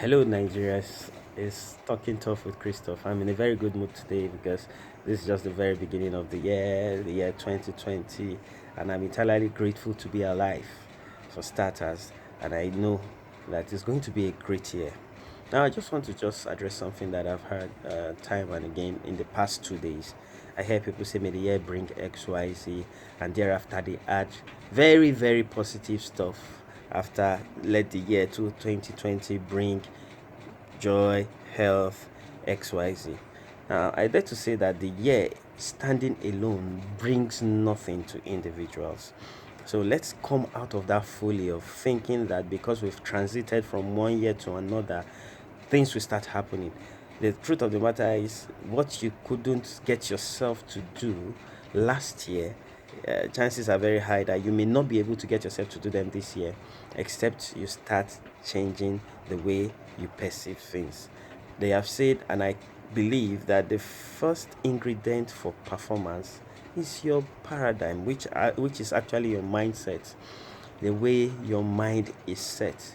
Hello, Nigeria. It's talking tough with Christoph. I'm in a very good mood today because this is just the very beginning of the year 2020, and I'm entirely grateful to be alive for starters. And I know that it's going to be a great year. Now, I just want to just address something that I've heard time and again in the past 2 days. I hear people say, may the year bring X, Y, Z, and thereafter they add very, very positive stuff after let the year to 2020 bring joy, health, XYZ. Now, I dare to say that the year standing alone brings nothing to individuals. So let's come out of that folly of thinking that because we've transited from one year to another, things will start happening. The truth of the matter is, what you couldn't get yourself to do last year, chances are very high that you may not be able to get yourself to do them this year, except you start changing the way you perceive things. They have said, and I believe that the first ingredient for performance is your paradigm, which is actually your mindset, the way your mind is set.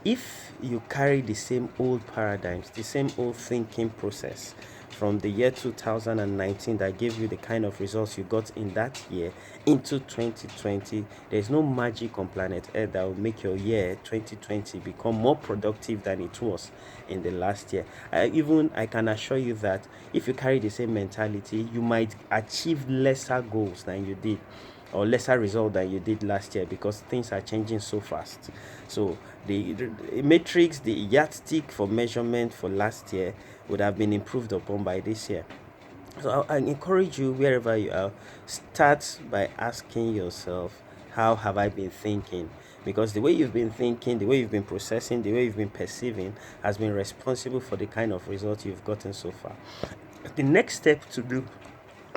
If you carry the same old paradigms, the same old thinking process from the year 2019 that gave you the kind of results you got in that year into 2020, there's no magic on planet Earth that will make your year 2020 become more productive than it was in the last year. I can assure you that if you carry the same mentality, you might achieve lesser goals than you did or lesser result than you did last year because things are changing so fast. So the matrix, the yardstick for measurement for last year would have been improved upon by this year. So I encourage you wherever you are, start by asking yourself, how have I been thinking? Because the way you've been thinking, the way you've been processing, the way you've been perceiving has been responsible for the kind of result you've gotten so far. The next step to do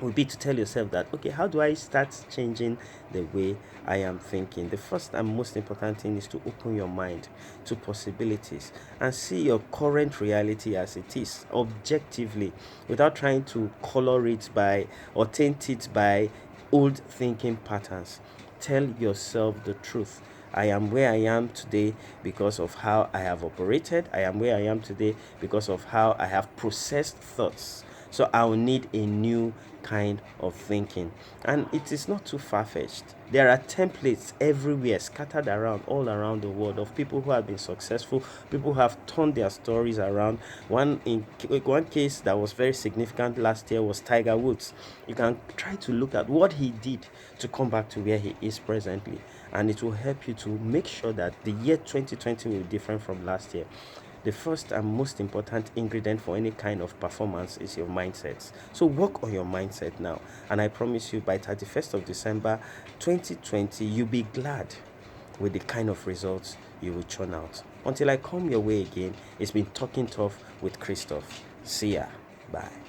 would be to tell yourself that, okay, how do I start changing the way I am thinking? The first and most important thing is to open your mind to possibilities and see your current reality as it is objectively without trying to color it by or taint it by old thinking patterns. Tell yourself the truth. I am where I am today because of how I have operated. I am where I am today because of how I have processed thoughts. So I'll need a new kind of thinking. And it is not too far fetched. There are templates everywhere, scattered around, all around the world, of people who have been successful, people who have turned their stories around. One case that was very significant last year was Tiger Woods. You can try to look at what he did to come back to where he is presently, and it will help you to make sure that the year 2020 will be different from last year. The first and most important ingredient for any kind of performance is your mindset. So work on your mindset now. And I promise you, by 31st of December 2020, you'll be glad with the kind of results you will churn out. Until I come your way again, it's been talking tough with Christoph. See ya. Bye.